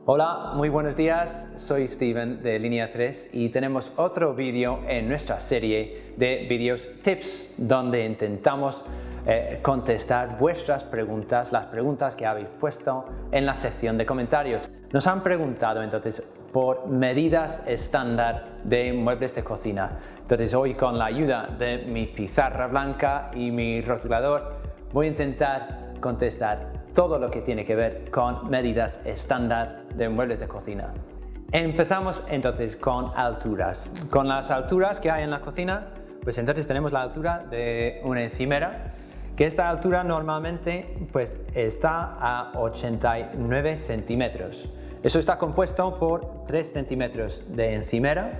Hola, muy buenos días, soy Steven de Línea 3 y tenemos otro vídeo en nuestra serie de vídeos tips donde intentamos contestar vuestras preguntas, las preguntas que habéis puesto en la sección de comentarios. Nos han preguntado entonces por medidas estándar de muebles de cocina. Entonces hoy, con la ayuda de mi pizarra blanca y mi rotulador, voy a intentar contestar todo lo que tiene que ver con medidas estándar de muebles de cocina. Empezamos entonces con alturas. Con las alturas que hay en la cocina, pues entonces tenemos la altura de una encimera, que esta altura normalmente pues está a 89 centímetros. Eso está compuesto por 3 centímetros de encimera,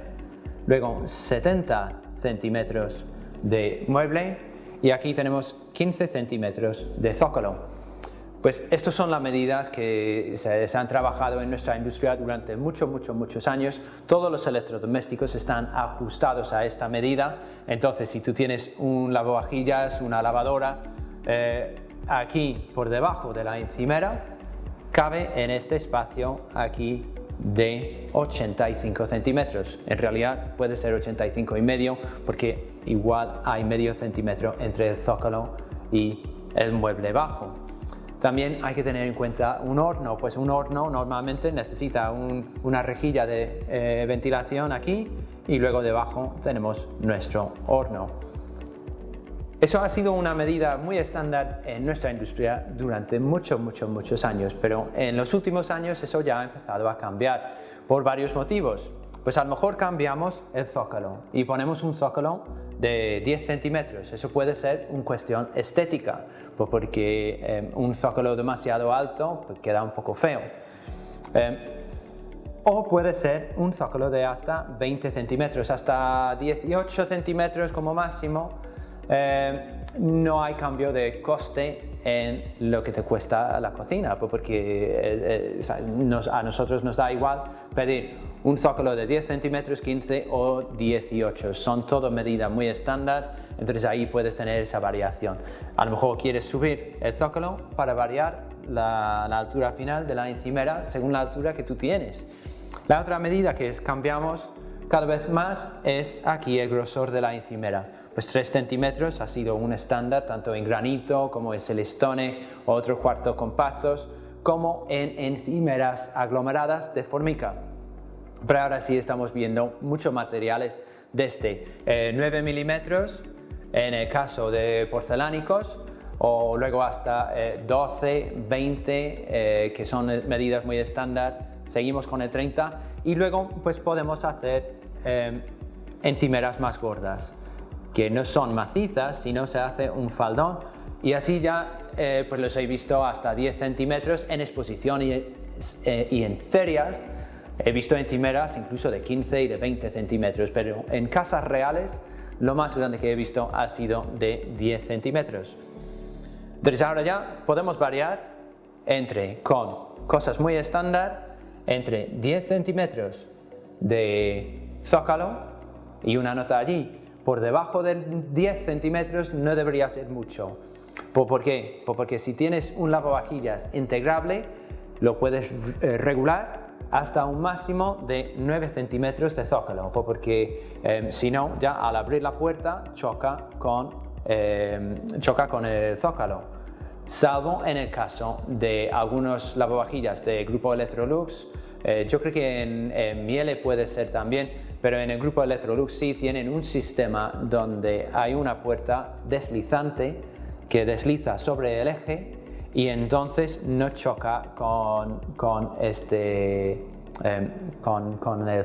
luego 70 centímetros de mueble y aquí tenemos 15 centímetros de zócalo. Pues estas son las medidas que se han trabajado en nuestra industria durante muchos años. Todos los electrodomésticos están ajustados a esta medida. Entonces, si tú tienes un lavavajillas, una lavadora, aquí por debajo de la encimera, cabe en este espacio aquí de 85 centímetros. En realidad puede ser 85,5 porque igual hay medio centímetro entre el zócalo y el mueble bajo. También hay que tener en cuenta un horno, pues un horno normalmente necesita una rejilla de ventilación aquí y luego debajo tenemos nuestro horno. Eso ha sido una medida muy estándar en nuestra industria durante muchos años, pero en los últimos años eso ya ha empezado a cambiar por varios motivos. Pues a lo mejor cambiamos el zócalo y ponemos un zócalo de 10 centímetros. Eso puede ser una cuestión estética, pues porque un zócalo demasiado alto pues queda un poco feo. O puede ser un zócalo de hasta 20 centímetros, hasta 18 centímetros como máximo. No hay cambio de coste en lo que te cuesta la cocina, porque a nosotros nos da igual pedir un zócalo de 10 centímetros, 15 o 18. Son todo medidas muy estándar, entonces ahí puedes tener esa variación. A lo mejor quieres subir el zócalo para variar la altura final de la encimera según la altura que tú tienes. La otra medida que cambiamos cada vez más es aquí el grosor de la encimera. Pues 3 centímetros ha sido un estándar tanto en granito como en celestone o otros cuartos compactos, como en encimeras aglomeradas de formica. Pero ahora sí estamos viendo muchos materiales desde 9 milímetros en el caso de porcelánicos, o luego hasta 12, 20, que son medidas muy estándar. Seguimos con el 30 y luego pues podemos hacer encimeras más gordas, que no son macizas, sino se hace un faldón, y así ya pues los he visto hasta 10 centímetros en exposición y en ferias. He visto encimeras incluso de 15 y de 20 centímetros, pero en casas reales lo más grande que he visto ha sido de 10 centímetros. Entonces ahora ya podemos variar con cosas muy estándar, entre 10 centímetros de zócalo y una nota allí. Por debajo de 10 centímetros no debería ser mucho. ¿Por qué? Porque si tienes un lavavajillas integrable, lo puedes regular hasta un máximo de 9 centímetros de zócalo, porque si no, ya al abrir la puerta choca con el zócalo. Salvo en el caso de algunos lavavajillas de grupo Electrolux. Yo creo que en Miele puede ser también, pero en el grupo Electrolux sí tienen un sistema donde hay una puerta deslizante que desliza sobre el eje y entonces no choca con el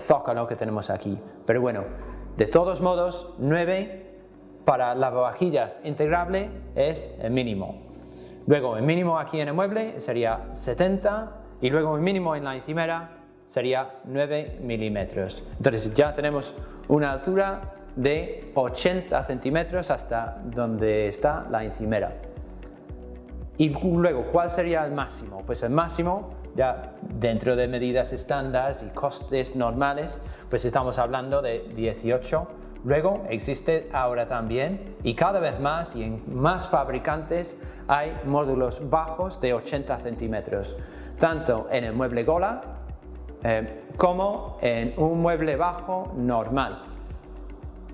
zócalo que tenemos aquí. Pero bueno, de todos modos, 9 para lavavajillas integrable es el mínimo. Luego el mínimo aquí en el mueble sería 70 y luego el mínimo en la encimera sería 9 milímetros. Entonces ya tenemos una altura de 80 centímetros hasta donde está la encimera. Y luego, ¿cuál sería el máximo? Pues el máximo, ya dentro de medidas estándar y costes normales, pues estamos hablando de 18. Luego existe ahora también, y cada vez más y en más fabricantes, hay módulos bajos de 80 centímetros, tanto en el mueble Gola como en un mueble bajo normal.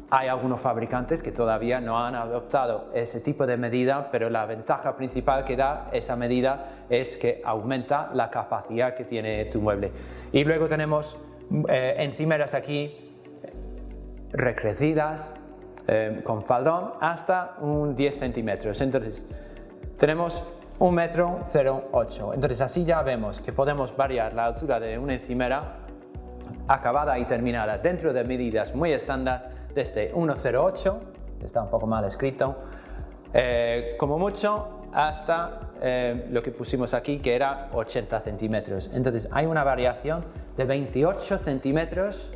Hay algunos fabricantes que todavía no han adoptado ese tipo de medida, pero la ventaja principal que da esa medida es que aumenta la capacidad que tiene tu mueble. Y luego tenemos encimeras aquí recrecidas con faldón hasta un 10 centímetros. Entonces tenemos 1,08 m. Entonces así ya vemos que podemos variar la altura de una encimera acabada y terminada dentro de medidas muy estándar, desde 1,08, está un poco mal escrito, como mucho, hasta lo que pusimos aquí, que era 80 centímetros. Entonces hay una variación de 28 centímetros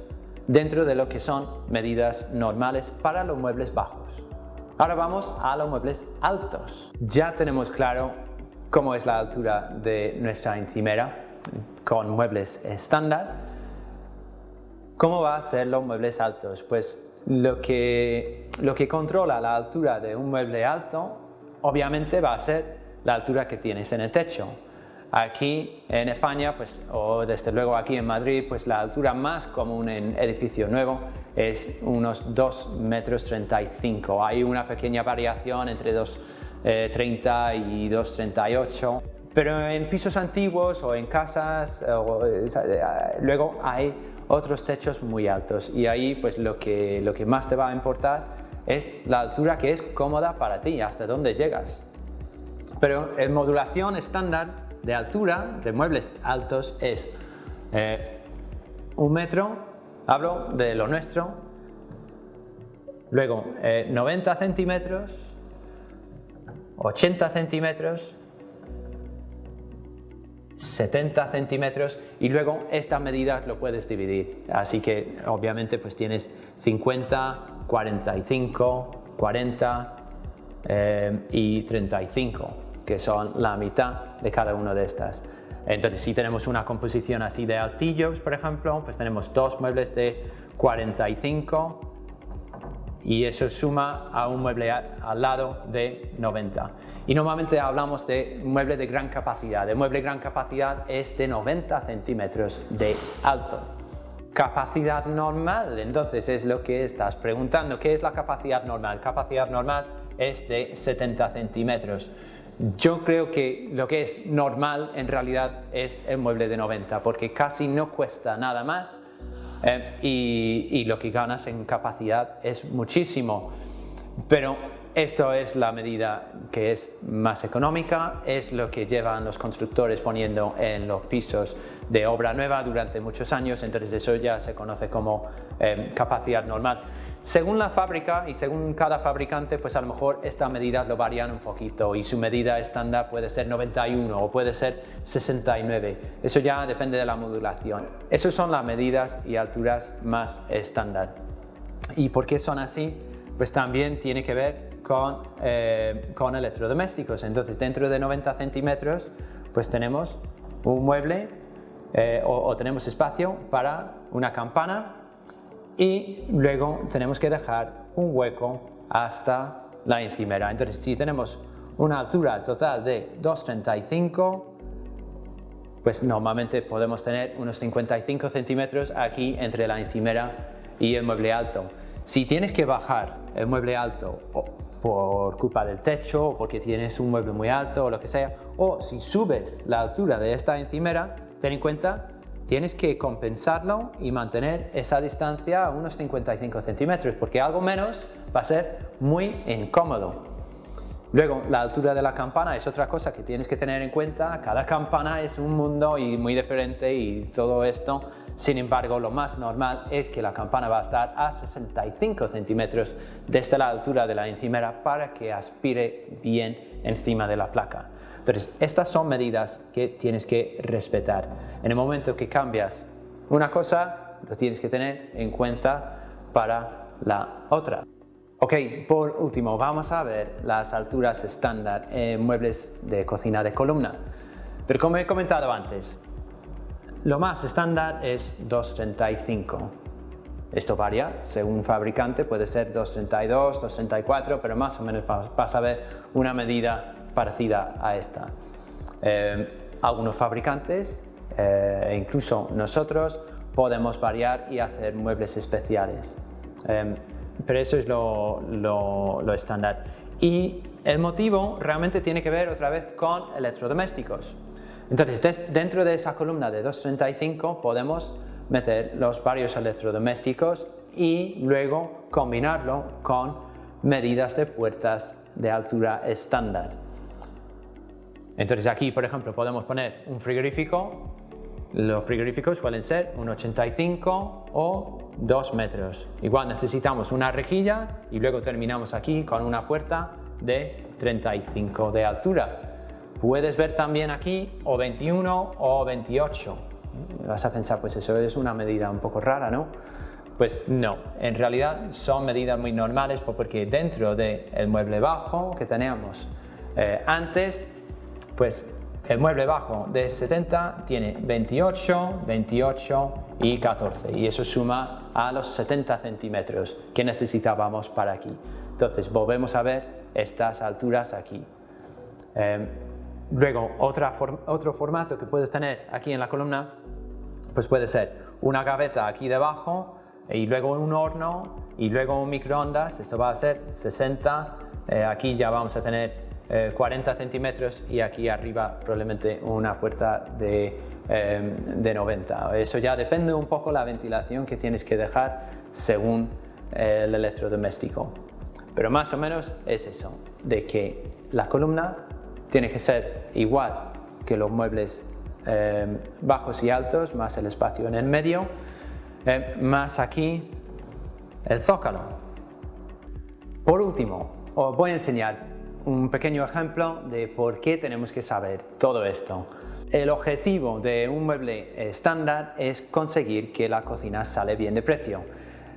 dentro de lo que son medidas normales para los muebles bajos. Ahora vamos a los muebles altos. Ya tenemos claro cómo es la altura de nuestra encimera con muebles estándar. ¿Cómo va a ser los muebles altos? Pues lo que controla la altura de un mueble alto, obviamente va a ser la altura que tienes en el techo. Aquí en España, pues, o desde luego aquí en Madrid, pues la altura más común en edificio nuevo es unos 2,35 m. Hay una pequeña variación entre 2,30 y 2,38. Pero en pisos antiguos o en casas, luego hay otros techos muy altos, y ahí pues lo que más te va a importar es la altura que es cómoda para ti, hasta dónde llegas. Pero en modulación estándar de altura de muebles altos es 1 metro, hablo de lo nuestro, luego 90 centímetros, 80 centímetros, 70 centímetros, y luego estas medidas lo puedes dividir, así que obviamente pues tienes 50, 45, 40 y 35, que son la mitad de cada una de estas. Entonces si tenemos una composición así de altillos, por ejemplo, pues tenemos dos muebles de 45 y eso suma a un mueble al lado de 90. Y normalmente hablamos de mueble de gran capacidad. El mueble de gran capacidad es de 90 centímetros de alto. Capacidad normal, entonces es lo que estás preguntando. ¿Qué es la capacidad normal? Capacidad normal es de 70 centímetros. Yo creo que lo que es normal en realidad es el mueble de 90, porque casi no cuesta nada más. Y lo que ganas en capacidad es muchísimo, pero esto es la medida que es más económica, es lo que llevan los constructores poniendo en los pisos de obra nueva durante muchos años, entonces eso ya se conoce como capacidad normal. Según la fábrica y según cada fabricante, pues a lo mejor estas medidas lo varían un poquito y su medida estándar puede ser 91 o puede ser 69. Eso ya depende de la modulación. Esas son las medidas y alturas más estándar. ¿Y por qué son así? Pues también tiene que ver con electrodomésticos. Entonces dentro de 90 centímetros pues tenemos un mueble o tenemos espacio para una campana, y luego tenemos que dejar un hueco hasta la encimera. Entonces si tenemos una altura total de 2,35, pues normalmente podemos tener unos 55 centímetros aquí entre la encimera y el mueble alto. Si tienes que bajar el mueble alto por culpa del techo, o porque tienes un mueble muy alto o lo que sea, o si subes la altura de esta encimera, ten en cuenta, tienes que compensarlo y mantener esa distancia a unos 55 centímetros, porque algo menos va a ser muy incómodo. Luego, la altura de la campana es otra cosa que tienes que tener en cuenta. Cada campana es un mundo y muy diferente y todo esto. Sin embargo, lo más normal es que la campana va a estar a 65 centímetros desde la altura de la encimera para que aspire bien encima de la placa. Entonces, estas son medidas que tienes que respetar. En el momento que cambias una cosa, lo tienes que tener en cuenta para la otra. Ok, por último, vamos a ver las alturas estándar en muebles de cocina de columna. Pero como he comentado antes, lo más estándar es 2,35. Esto varía según fabricante, puede ser 2,32, 2,34, pero más o menos vas a ver una medida parecida a esta. Algunos fabricantes e incluso nosotros podemos variar y hacer muebles especiales. Pero eso es lo estándar. Y el motivo realmente tiene que ver otra vez con electrodomésticos. Entonces, dentro de esa columna de 2,35 podemos meter los varios electrodomésticos y luego combinarlo con medidas de puertas de altura estándar. Entonces aquí, por ejemplo, podemos poner un frigorífico. Los frigoríficos suelen ser 1,85 o 2 metros. Igual necesitamos una rejilla y luego terminamos aquí con una puerta de 35 de altura. Puedes ver también aquí o 21 o 28. Vas a pensar, pues eso es una medida un poco rara, ¿no? Pues no, en realidad son medidas muy normales porque dentro del mueble bajo que teníamos antes, pues el mueble bajo de 70 tiene 28, 28 y 14 y eso suma a los 70 centímetros que necesitábamos para aquí. Entonces volvemos a ver estas alturas aquí. Luego otro formato que puedes tener aquí en la columna pues puede ser una gaveta aquí debajo y luego un horno y luego un microondas. Esto va a ser 60, aquí ya vamos a tener 40 centímetros y aquí arriba probablemente una puerta de 90. Eso ya depende un poco de la ventilación que tienes que dejar según el electrodoméstico. Pero más o menos es eso, de que la columna tiene que ser igual que los muebles bajos y altos, más el espacio en el medio, más aquí el zócalo. Por último, os voy a enseñar un pequeño ejemplo de por qué tenemos que saber todo esto. El objetivo de un mueble estándar es conseguir que la cocina sale bien de precio.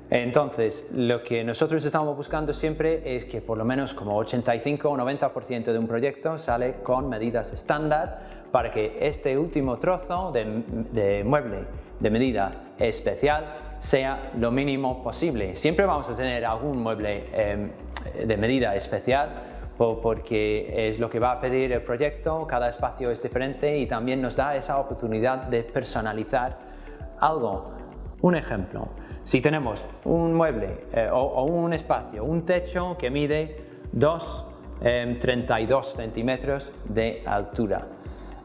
Entonces, lo que nosotros estamos buscando siempre es que por lo menos como 85 o 90% de un proyecto sale con medidas estándar para que este último trozo de mueble de medida especial sea lo mínimo posible. Siempre vamos a tener algún mueble de medida especial porque es lo que va a pedir el proyecto, cada espacio es diferente y también nos da esa oportunidad de personalizar algo. Un ejemplo, si tenemos un mueble o un espacio, un techo que mide 32 centímetros de altura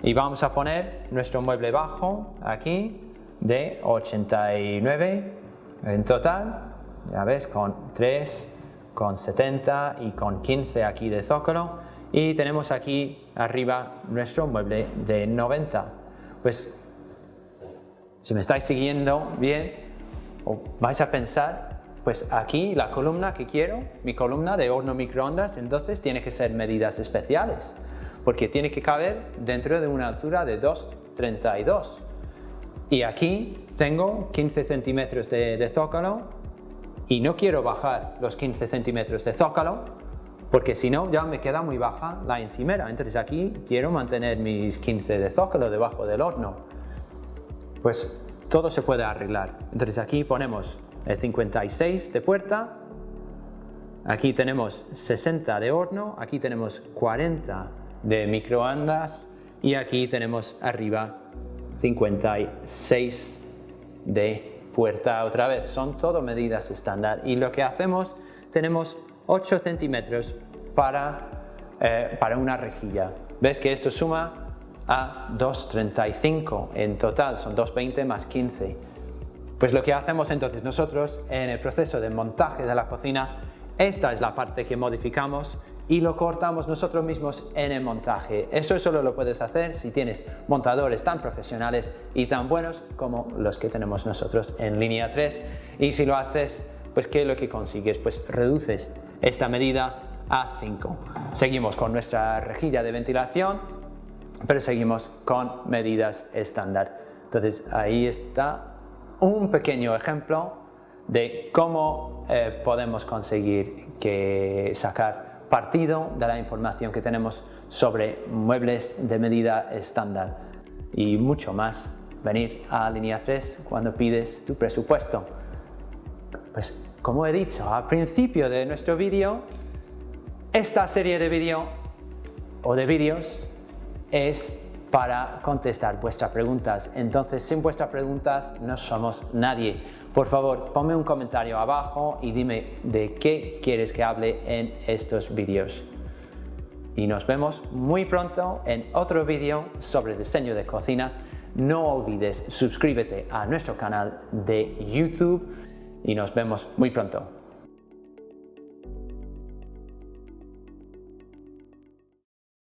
y vamos a poner nuestro mueble bajo aquí de 89 en total, ya ves, con 3, con 70 y con 15 aquí de zócalo y tenemos aquí arriba nuestro mueble de 90. Pues si me estáis siguiendo bien, vais a pensar, pues aquí la columna que quiero, mi columna de horno microondas, entonces tiene que ser medidas especiales, porque tiene que caber dentro de una altura de 2,32. Y aquí tengo 15 centímetros de zócalo y no quiero bajar los 15 centímetros de zócalo, porque si no ya me queda muy baja la encimera. Entonces aquí quiero mantener mis 15 de zócalo debajo del horno. Pues todo se puede arreglar. Entonces aquí ponemos el 56 de puerta, aquí tenemos 60 de horno, aquí tenemos 40 de microondas y aquí tenemos arriba 56 de puerta. Otra vez, son todo medidas estándar y lo que hacemos, tenemos 8 centímetros para una rejilla. ¿Ves que esto suma a 2,35 en total? Son 2,20 más 15. Pues lo que hacemos entonces nosotros en el proceso de montaje de la cocina, esta es la parte que modificamos y lo cortamos nosotros mismos en el montaje. Eso solo lo puedes hacer si tienes montadores tan profesionales y tan buenos como los que tenemos nosotros en Línea 3. Y si lo haces, pues ¿qué es lo que consigues? Pues reduces esta medida a 5. Seguimos con nuestra rejilla de ventilación, pero seguimos con medidas estándar. Entonces ahí está un pequeño ejemplo de cómo podemos conseguir sacar partido de la información que tenemos sobre muebles de medida estándar y mucho más. Venir a Línea 3 cuando pides tu presupuesto. Pues como he dicho al principio de nuestro vídeo, esta serie de vídeos es para contestar vuestras preguntas. Entonces, sin vuestras preguntas no somos nadie. Por favor, ponme un comentario abajo y dime de qué quieres que hable en estos vídeos. Y nos vemos muy pronto en otro vídeo sobre diseño de cocinas. No olvides suscríbete a nuestro canal de YouTube y nos vemos muy pronto.